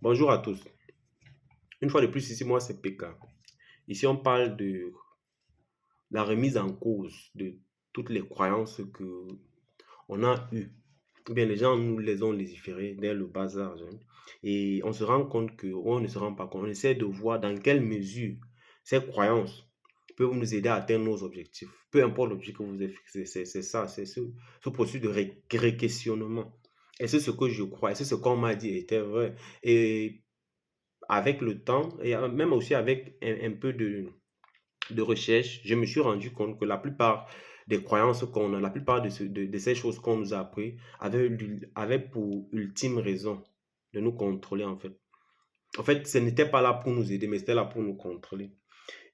Bonjour à tous. Une fois de plus, ici, moi, c'est PK. Ici, on parle de la remise en cause de toutes les croyances que on a eues. Ou bien, les gens nous les ont légiférées dès le bas âge, hein. Et on se rend compte que, ou on ne se rend pas compte, on essaie de voir dans quelle mesure ces croyances peuvent nous aider à atteindre nos objectifs. Peu importe l'objectif que vous avez fixé, c'est ça, c'est ce processus de questionnement. Est-ce que ce que je crois, est-ce que ce qu'on m'a dit était vrai? Et avec le temps et même aussi avec un peu de recherche, je me suis rendu compte que la plupart des croyances qu'on a, la plupart de ces choses qu'on nous a appris avaient pour ultime raison de nous contrôler en fait. En fait, ce n'était pas là pour nous aider, mais c'était là pour nous contrôler.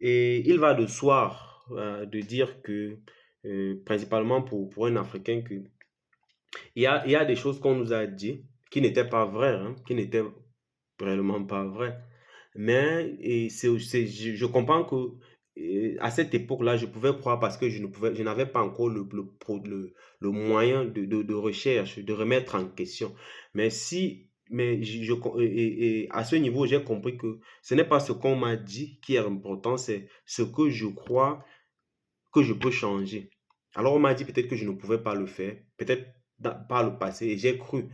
Et il va de soi de dire que, principalement pour un Africain, que il y a des choses qu'on nous a dit qui n'étaient pas vraies, hein, qui n'étaient réellement pas vraies. Mais je comprends que à cette époque-là, je pouvais croire parce que je n'avais pas encore le moyen de recherche, de remettre en question. Mais si, mais et à ce niveau, j'ai compris que ce n'est pas ce qu'on m'a dit qui est important, c'est ce que je crois que je peux changer. Alors on m'a dit peut-être que je ne pouvais pas le faire, peut-être par le passé, et j'ai cru.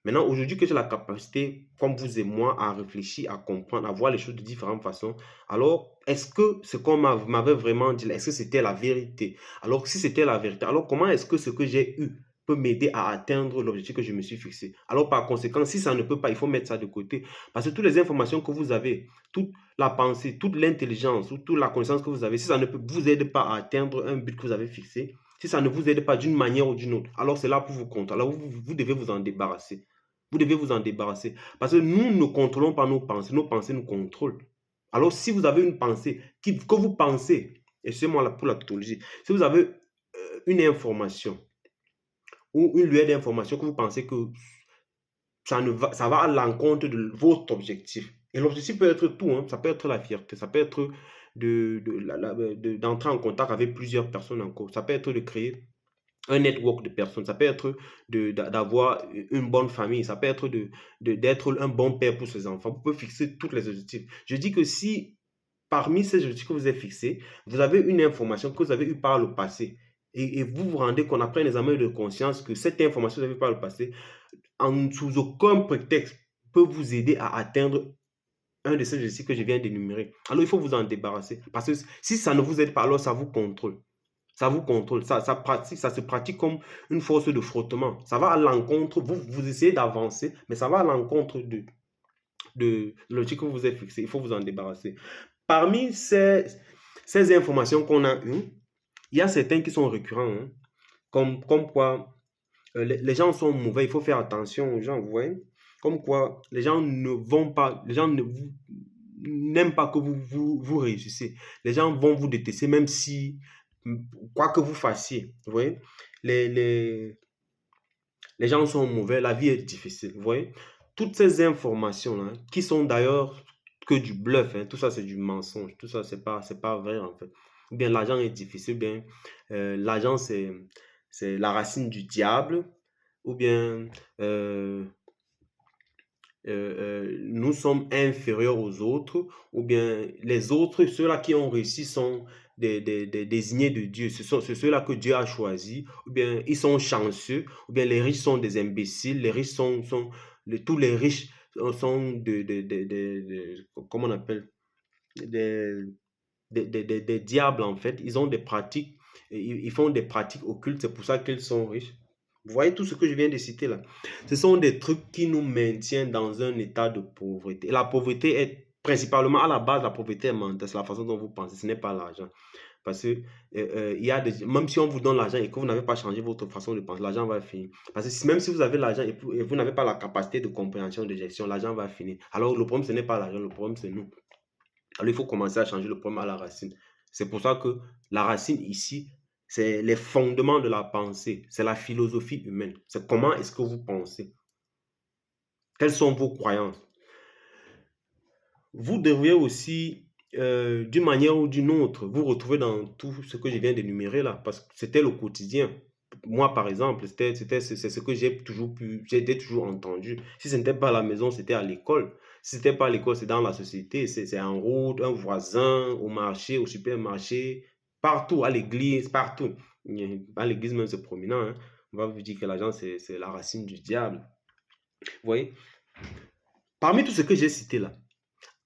Maintenant, aujourd'hui que j'ai la capacité, comme vous et moi, à réfléchir, à comprendre, à voir les choses de différentes façons, alors est-ce que ce qu'on m'avait vraiment dit, est-ce que c'était la vérité? Alors si c'était la vérité, alors comment est-ce que ce que j'ai eu peut m'aider à atteindre l'objectif que je me suis fixé? Alors par conséquent, si ça ne peut pas, il faut mettre ça de côté. Parce que toutes les informations que vous avez, toutes la pensée, toute l'intelligence ou toute la connaissance que vous avez, si ça ne peut vous aider pas à atteindre un but que vous avez fixé, si ça ne vous aide pas d'une manière ou d'une autre, alors c'est là pour vous compter. Alors vous devez vous en débarrasser. Vous devez vous en débarrasser. Parce que nous ne contrôlons pas nos pensées nous contrôlent. Alors si vous avez une pensée que vous pensez, et c'est moi là pour la tautologie, si vous avez une information ou une lueur d'information que vous pensez que ça va à l'encontre de votre objectif. Et l'objectif peut être tout, hein. Ça peut être la fierté, ça peut être d'entrer en contact avec plusieurs personnes encore, ça peut être de créer un network de personnes, ça peut être d'avoir une bonne famille, ça peut être d'être un bon père pour ses enfants. Vous pouvez fixer tous les objectifs. Je dis que si parmi ces objectifs que vous avez fixés, vous avez une information que vous avez eue par le passé et vous vous rendez compte après un examen de conscience que cette information que vous avez eue par le passé sous aucun prétexte, peut vous aider à atteindre un de ces objectifs que je viens d'énumérer. Alors, il faut vous en débarrasser. Parce que si ça ne vous aide pas, alors ça vous contrôle. Ça vous contrôle. Ça se pratique comme une force de frottement. Ça va à l'encontre. Vous essayez d'avancer, mais ça va à l'encontre de l'objectif que vous avez fixé. Il faut vous en débarrasser. Parmi ces informations qu'on a eues, il y a certains qui sont récurrents, hein, comme quoi les gens sont mauvais, il faut faire attention aux gens, vous voyez. Comme quoi, les gens ne vont pas, les gens n'aiment pas que vous réussissez. Les gens vont vous détester, même si, quoi que vous fassiez, vous voyez. Les, les, les gens sont mauvais, la vie est difficile, vous voyez. Toutes ces informations-là, qui sont d'ailleurs que du bluff, hein, tout ça c'est du mensonge, tout ça c'est pas vrai en fait. Ou bien l'argent est difficile, ou bien l'argent c'est la racine du diable, ou bien nous sommes inférieurs aux autres, ou bien les autres, ceux-là qui ont réussi sont des désignés de Dieu, c'est ceux-là que Dieu a choisis, ou bien ils sont chanceux, ou bien les riches sont des imbéciles, les riches tous les riches sont comment on appelle, des, des diables en fait, ils ont des pratiques, ils font des pratiques occultes, c'est pour ça qu'ils sont riches. Vous voyez tout ce que je viens de citer là. Ce sont des trucs qui nous maintiennent dans un état de pauvreté. Et la pauvreté est principalement à la base, la pauvreté est mentale, c'est la façon dont vous pensez, ce n'est pas l'argent. Parce que il y a même si on vous donne l'argent et que vous n'avez pas changé votre façon de penser, l'argent va finir. Parce que même si vous avez l'argent et vous n'avez pas la capacité de compréhension, de gestion, l'argent va finir. Alors le problème, ce n'est pas l'argent, le problème, c'est nous. Alors, il faut commencer à changer le problème à la racine. C'est pour ça que la racine ici, c'est les fondements de la pensée, c'est la philosophie humaine. C'est comment est-ce que vous pensez? Quelles sont vos croyances? Vous devriez aussi, d'une manière ou d'une autre, vous retrouver dans tout ce que je viens d'énumérer là, parce que c'était le quotidien. moi, par exemple, c'est ce que j'ai toujours entendu. Si ce n'était pas à la maison, c'était à l'école. Si ce n'était pas à l'école, c'est dans la société. C'est en route, un voisin, au marché, au supermarché, partout, à l'église, partout. À l'église même, c'est prominent, hein. On va vous dire que l'argent, c'est la racine du diable. Vous voyez? Parmi tout ce que j'ai cité là,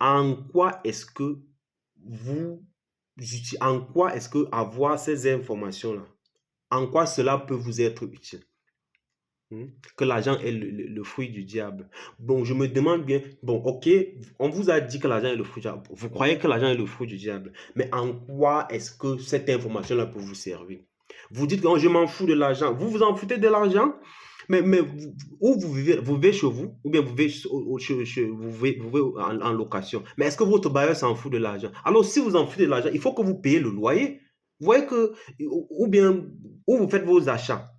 en quoi est-ce que vous, en quoi est-ce que avoir ces informations-là, en quoi cela peut vous être utile? Que l'argent est le fruit du diable. Bon, je me demande bien, bon, ok, on vous a dit que l'argent est le fruit du diable. Vous croyez que l'argent est le fruit du diable. Mais en quoi est-ce que cette information-là peut vous servir? Vous dites que oh, je m'en fous de l'argent. Vous vous en foutez de l'argent? Mais où vous vivez chez vous, ou bien vous vivez, vous vivez en location. Mais est-ce que votre bailleur s'en fout de l'argent? Alors, si vous en foutez de l'argent, il faut que vous payiez le loyer. Vous voyez que, ou bien, où vous faites vos achats.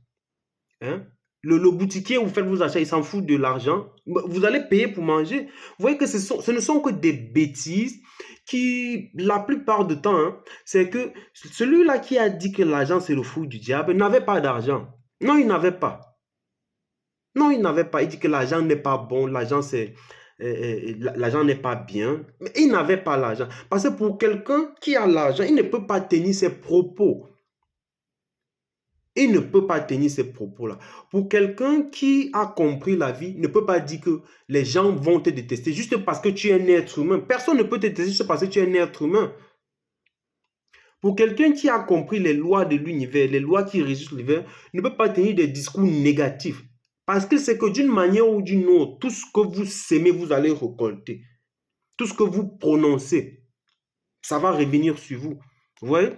Hein? Le boutiquier, vous faites vos achats, il s'en fout de l'argent. Vous allez payer pour manger. Vous voyez que ce ne sont que des bêtises qui, la plupart du temps, hein, c'est que celui-là qui a dit que l'argent c'est le fruit du diable n'avait pas d'argent. Non, il n'avait pas. Non, il n'avait pas. Il dit que l'argent n'est pas bon, l'argent n'est pas bien. Mais il n'avait pas l'argent. Parce que pour quelqu'un qui a l'argent, il ne peut pas tenir ses propos. Il ne peut pas tenir ces propos-là. Pour quelqu'un qui a compris la vie, ne peut pas dire que les gens vont te détester juste parce que tu es un être humain. Personne ne peut te détester juste parce que tu es un être humain. Pour quelqu'un qui a compris les lois de l'univers, les lois qui régissent l'univers, ne peut pas tenir des discours négatifs. Parce qu'il sait que d'une manière ou d'une autre, tout ce que vous sémez, vous allez récolter. Tout ce que vous prononcez, ça va revenir sur vous. Vous voyez?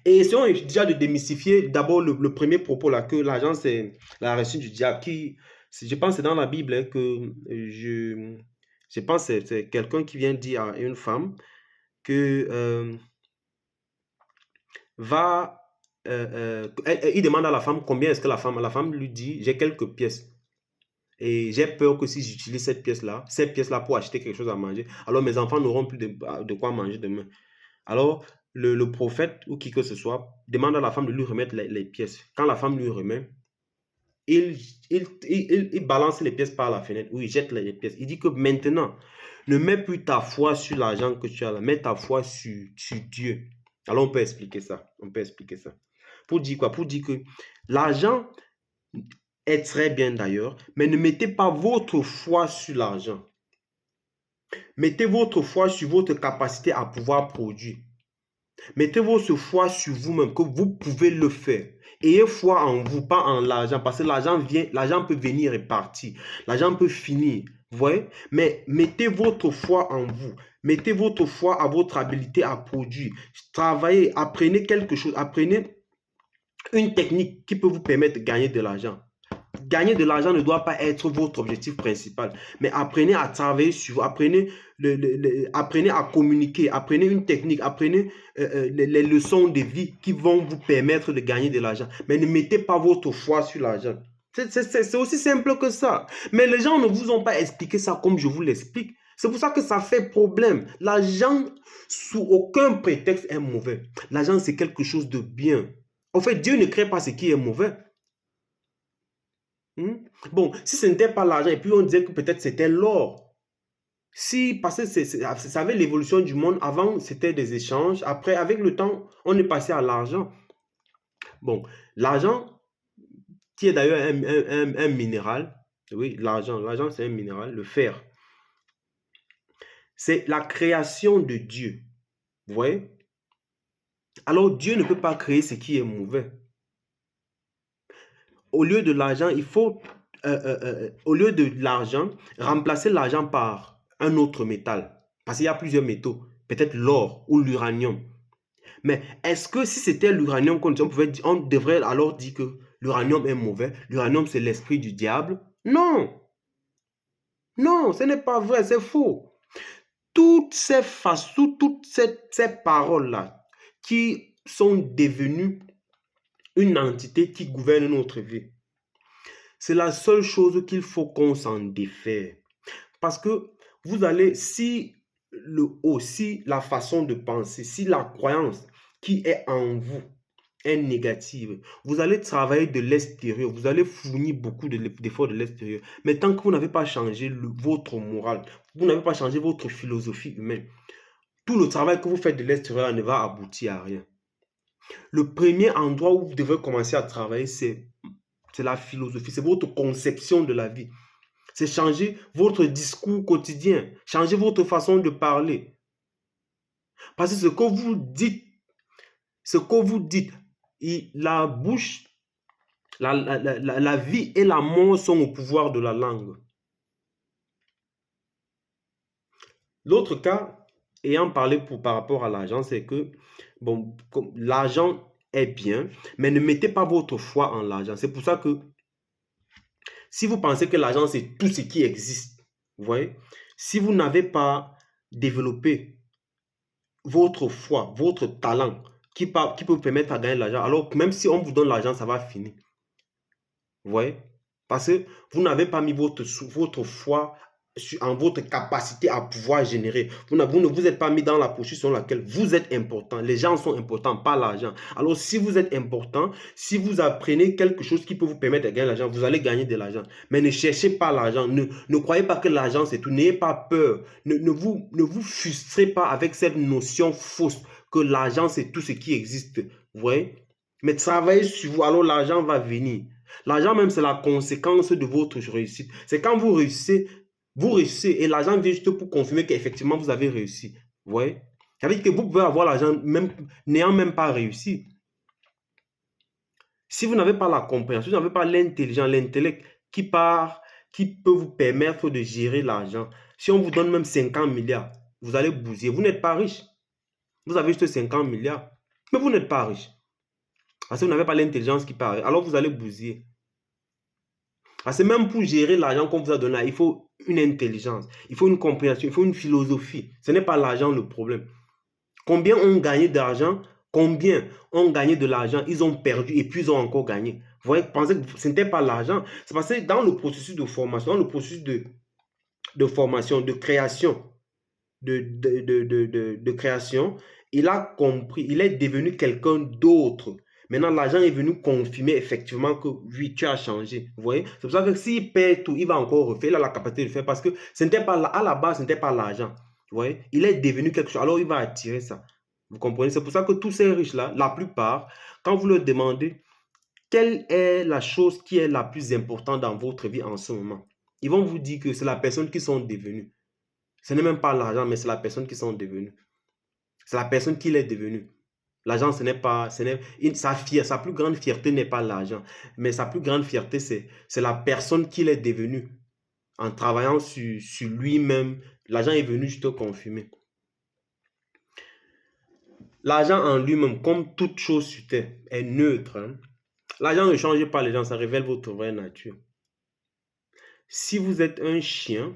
Et essayons déjà de démystifier d'abord le premier propos là, que l'argent c'est la racine du diable, qui, je pense c'est dans la Bible hein, que je pense que c'est quelqu'un qui vient dire à une femme que il demande à la femme combien est-ce que la femme lui dit, j'ai quelques pièces. Et j'ai peur que si j'utilise ces pièces-là pour acheter quelque chose à manger, alors mes enfants n'auront plus de quoi manger demain. Alors, le prophète ou qui que ce soit demande à la femme de lui remettre les pièces. Quand la femme lui remet, il balance les pièces par la fenêtre ou il jette les pièces. Il dit que maintenant, ne mets plus ta foi sur l'argent que tu as là, mets ta foi sur Dieu. Alors, on peut expliquer ça. On peut expliquer ça. Pour dire quoi? Pour dire que l'argent est très bien d'ailleurs, mais ne mettez pas votre foi sur l'argent. Mettez votre foi sur votre capacité à pouvoir produire. Mettez votre foi sur vous-même, que vous pouvez le faire. Ayez foi en vous, pas en l'argent, parce que l'argent peut venir et partir. L'argent peut finir, vous voyez? Mais mettez votre foi en vous. Mettez votre foi à votre habilité à produire. Travaillez, apprenez quelque chose, apprenez une technique qui peut vous permettre de gagner de l'argent. Gagner de l'argent ne doit pas être votre objectif principal, mais apprenez à travailler sur vous, apprenez à communiquer, apprenez une technique, apprenez les leçons de vie qui vont vous permettre de gagner de l'argent. Mais ne mettez pas votre foi sur l'argent. C'est aussi simple que ça. Mais les gens ne vous ont pas expliqué ça comme je vous l'explique. C'est pour ça que ça fait problème. L'argent, sous aucun prétexte, est mauvais. L'argent, c'est quelque chose de bien. En fait, Dieu ne crée pas ce qui est mauvais. Bon, si ce n'était pas l'argent, et puis on disait que peut-être c'était l'or. Si, parce que ça avait l'évolution du monde, avant c'était des échanges, après avec le temps, on est passé à l'argent. Bon, l'argent, qui est d'ailleurs un minéral, oui, l'argent c'est un minéral, le fer, c'est la création de Dieu. Vous voyez? Alors Dieu ne peut pas créer ce qui est mauvais. Au lieu de l'argent, il faut, au lieu de l'argent, remplacer l'argent par un autre métal. Parce qu'il y a plusieurs métaux, peut-être l'or ou l'uranium. Mais est-ce que si c'était l'uranium, on devrait alors dire que l'uranium est mauvais? L'uranium, c'est l'esprit du diable? Non, non, ce n'est pas vrai, c'est faux. Toutes ces façons, toutes ces paroles-là qui sont devenues une entité qui gouverne notre vie. C'est la seule chose qu'il faut qu'on s'en défaire. Parce que vous allez, si la façon de penser, si la croyance qui est en vous est négative. Vous allez travailler de l'extérieur, vous allez fournir beaucoup d'efforts de l'extérieur. Mais tant que vous n'avez pas changé votre morale, vous n'avez pas changé votre philosophie humaine, tout le travail que vous faites de l'extérieur ne va aboutir à rien. Le premier endroit où vous devez commencer à travailler, c'est la philosophie, c'est votre conception de la vie. C'est changer votre discours quotidien, changer votre façon de parler. Parce que ce que vous dites, la bouche, la vie et la mort sont au pouvoir de la langue. L'autre cas, ayant parlé par rapport à l'argent, c'est que bon, l'argent est bien, mais ne mettez pas votre foi en l'argent. C'est pour ça que si vous pensez que l'argent, c'est tout ce qui existe, vous voyez, si vous n'avez pas développé votre foi, votre talent qui peut vous permettre à gagner de l'argent, alors même si on vous donne l'argent, ça va finir. Vous voyez? Parce que vous n'avez pas mis votre foi en votre capacité à pouvoir générer. Vous ne vous êtes pas mis dans la position dans laquelle vous êtes important. Les gens sont importants, pas l'argent. Alors, si vous êtes important, si vous apprenez quelque chose qui peut vous permettre de gagner de l'argent, vous allez gagner de l'argent. Mais ne cherchez pas l'argent. Ne croyez pas que l'argent, c'est tout. N'ayez pas peur. Ne vous frustrez pas avec cette notion fausse que l'argent, c'est tout ce qui existe. Vous voyez? Mais travaillez sur vous, alors l'argent va venir. L'argent même, c'est la conséquence de votre réussite. C'est quand vous réussissez et l'argent vient juste pour confirmer qu'effectivement vous avez réussi. Vous voyez? Ça veut dire que vous pouvez avoir l'argent même n'ayant même pas réussi. Si vous n'avez pas la compréhension, vous n'avez pas l'intelligence, l'intellect qui peut vous permettre de gérer l'argent. Si on vous donne même 50 milliards, vous allez bousiller. Vous n'êtes pas riche. Vous avez juste 50 milliards, mais vous n'êtes pas riche. Parce que vous n'avez pas l'intelligence qui parle. Alors vous allez bousiller. Parce que même pour gérer l'argent qu'on vous a donné, il faut une intelligence, il faut une compréhension, il faut une philosophie. Ce n'est pas l'argent le problème. Combien ont gagné d'argent? Combien ont gagné de l'argent? Ils ont perdu et puis ils ont encore gagné. Vous voyez, pensez que ce n'était pas l'argent. C'est parce que dans le processus de formation, dans le processus de formation, de création, de création, il a compris, il est devenu quelqu'un d'autre. Maintenant, l'argent est venu confirmer effectivement que oui, tu as changé. Vous voyez? C'est pour ça que s'il perd tout, il va encore refaire. Il a la capacité de le faire parce que ce n'était pas à la base, ce n'était pas l'argent. Vous voyez? Il est devenu quelque chose. Alors, il va attirer ça. Vous comprenez? C'est pour ça que tous ces riches-là, la plupart, quand vous leur demandez quelle est la chose qui est la plus importante dans votre vie en ce moment, ils vont vous dire que c'est la personne qui sont devenus. Ce n'est même pas l'argent, mais c'est la personne qui sont devenus. C'est la personne qui l'est devenue. L'argent, sa plus grande fierté n'est pas l'argent, mais sa plus grande fierté, c'est la personne qu'il est devenue. En travaillant sur lui-même, l'argent est venu juste confirmer. L'argent en lui-même, comme toute chose sur terre, est neutre. Hein? L'argent ne change pas les gens, ça révèle votre vraie nature. Si vous êtes un chien,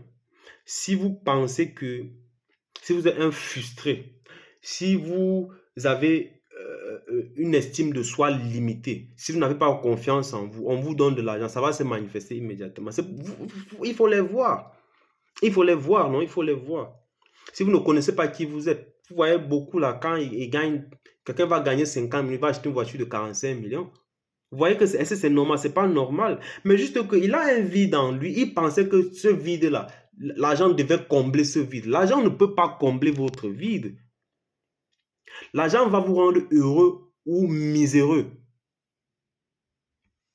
si vous pensez que, si vous êtes un frustré, si vous avez une estime de soi limitée, si vous n'avez pas confiance en vous, on vous donne de l'argent, ça va se manifester immédiatement. Il faut les voir. Il faut les voir, non? Il faut les voir. Si vous ne connaissez pas qui vous êtes, vous voyez beaucoup là, quand quelqu'un va gagner 50 millions, il va acheter une voiture de 45 millions. Vous voyez que c'est normal, c'est pas normal. Mais juste qu'il a un vide en lui, il pensait que ce vide-là, l'argent devait combler ce vide. L'argent ne peut pas combler votre vide. L'argent va vous rendre heureux ou miséreux,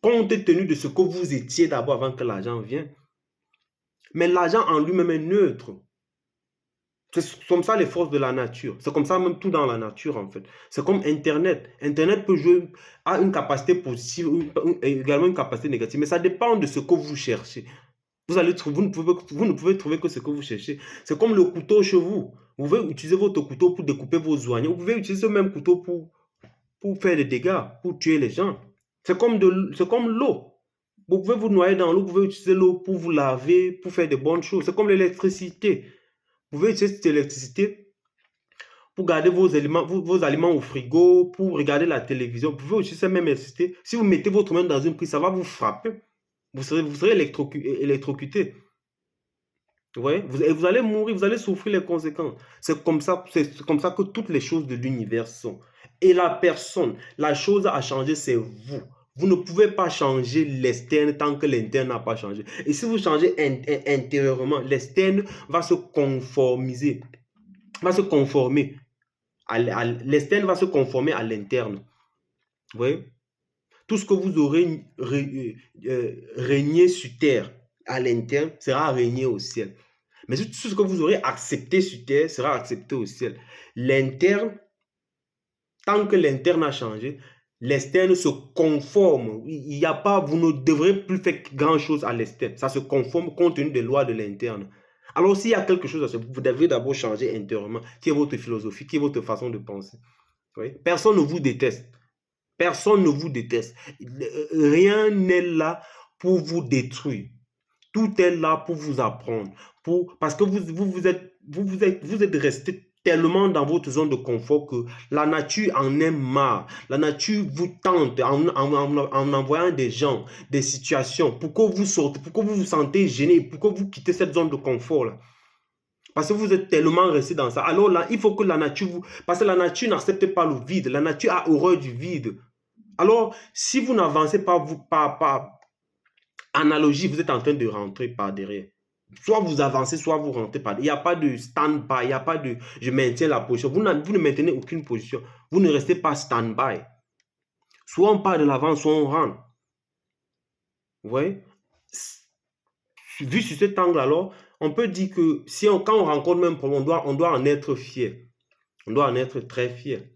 compte tenu de ce que vous étiez d'abord avant que l'argent vienne. Mais l'argent en lui-même est neutre. C'est comme ça les forces de la nature. C'est comme ça même tout dans la nature en fait. C'est comme Internet. Internet peut jouer à une capacité positive, également une capacité négative. Mais ça dépend de ce que vous cherchez. Vous ne pouvez trouver que ce que vous cherchez. C'est comme le couteau chez vous. Vous pouvez utiliser votre couteau pour découper vos oignons. Vous pouvez utiliser ce même couteau pour faire des dégâts, pour tuer les gens. C'est comme l'eau. Vous pouvez vous noyer dans l'eau, vous pouvez utiliser l'eau pour vous laver, pour faire de bonnes choses. C'est comme l'électricité. Vous pouvez utiliser cette électricité pour garder vos aliments au frigo, pour regarder la télévision. Vous pouvez utiliser cette même électricité. Si vous mettez votre main dans une prise, ça va vous frapper. Vous serez électrocuté. Vous voyez? Et vous allez mourir, vous allez souffrir les conséquences. C'est comme ça que toutes les choses de l'univers sont. Et la personne, la chose à changer, c'est vous. Vous ne pouvez pas changer l'externe tant que l'interne n'a pas changé. Et si vous changez intérieurement, l'externe va se conformiser, va se conformer. L'externe va se conformer à l'interne. Vous voyez? Tout ce que vous aurez régné sur terre à l'interne sera régné au ciel. Mais tout ce que vous aurez accepté sur terre sera accepté au ciel. L'interne, tant que l'interne a changé, l'externe se conforme. Il y a pas, vous ne devrez plus faire grand-chose à l'externe. Ça se conforme compte tenu des lois de l'interne. Alors, s'il y a quelque chose à faire, vous devez d'abord changer intérieurement, qui est votre philosophie, qui est votre façon de penser. Oui? Personne ne vous déteste. Personne ne vous déteste. Rien n'est là pour vous détruire. Tout est là pour vous apprendre. Parce que vous êtes resté tellement dans votre zone de confort que la nature en est marre. La nature vous tente en envoyant des gens, des situations, pour que vous sortez, pour que vous vous sentez gêné, pour que vous quittez cette zone de confort là. Parce que vous êtes tellement resté dans ça. Alors là, il faut que la nature vous... Parce que la nature n'accepte pas le vide. La nature a horreur du vide. Alors, si vous n'avancez pas par analogie, vous êtes en train de rentrer par derrière. Soit vous avancez, soit vous rentrez par derrière. Il n'y a pas de stand-by, il n'y a pas de je maintiens la position. Vous ne maintenez aucune position. Vous ne restez pas stand-by. Soit on part de l'avant, soit on rentre. Vous voyez? Vu sur cet angle, alors, on peut dire que si quand on rencontre même problème, on doit en être fier. On doit en être très fier.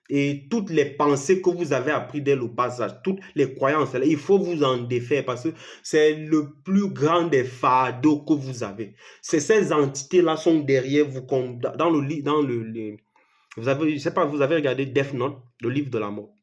Et toutes les pensées que vous avez apprises dès le passage, toutes les croyances, il faut vous en défaire parce que c'est le plus grand des fardeaux que vous avez. Ces entités-là sont derrière vous. Vous avez, je sais pas, vous avez regardé Death Note, le livre de la mort,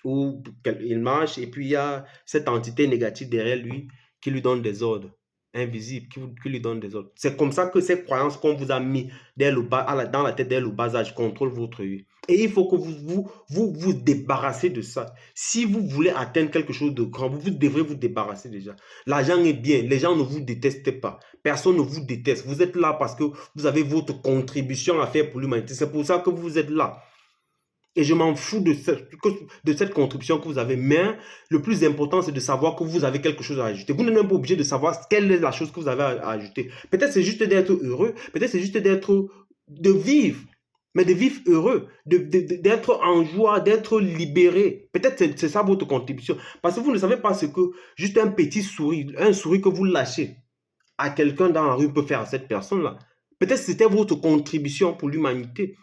où il marche et puis il y a cette entité négative derrière lui qui lui donne des ordres invisibles, qui lui donne des ordres. C'est comme ça que ces croyances qu'on vous a mis dans la tête dès le bas âge contrôlent votre vie. Et il faut que vous débarrassez de ça. Si vous voulez atteindre quelque chose de grand, vous devrez vous débarrasser déjà. L'argent est bien, les gens ne vous détestent pas. Personne ne vous déteste. Vous êtes là parce que vous avez votre contribution à faire pour l'humanité. C'est pour ça que vous êtes là. Et je m'en fous de cette contribution que vous avez. Mais le plus important, c'est de savoir que vous avez quelque chose à ajouter. Vous n'êtes même pas obligé de savoir quelle est la chose que vous avez à ajouter. Peut-être c'est juste d'être heureux. Peut-être c'est juste de vivre. Mais de vivre heureux. D'être en joie, d'être libéré. Peut-être c'est ça votre contribution. Parce que vous ne savez pas ce que juste un petit sourire, un sourire que vous lâchez à quelqu'un dans la rue peut faire à cette personne-là. Peut-être c'était votre contribution pour l'humanité.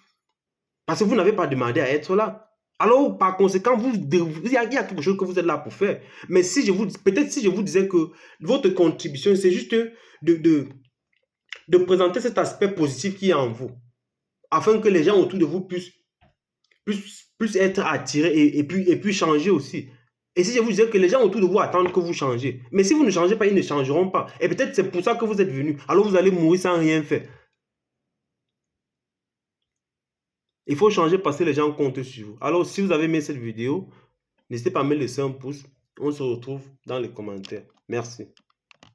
Parce que vous n'avez pas demandé à être là. Alors, par conséquent, il y a quelque chose que vous êtes là pour faire. Mais peut-être si je vous disais que votre contribution, c'est juste de présenter cet aspect positif qui est en vous, afin que les gens autour de vous puissent être attirés et puis changer aussi. Et si je vous disais que les gens autour de vous attendent que vous changez, mais si vous ne changez pas, ils ne changeront pas. Et peut-être c'est pour ça que vous êtes venu. Alors vous allez mourir sans rien faire. Il faut changer parce que les gens comptent sur vous. Alors, si vous avez aimé cette vidéo, n'hésitez pas à me laisser un pouce. On se retrouve dans les commentaires. Merci.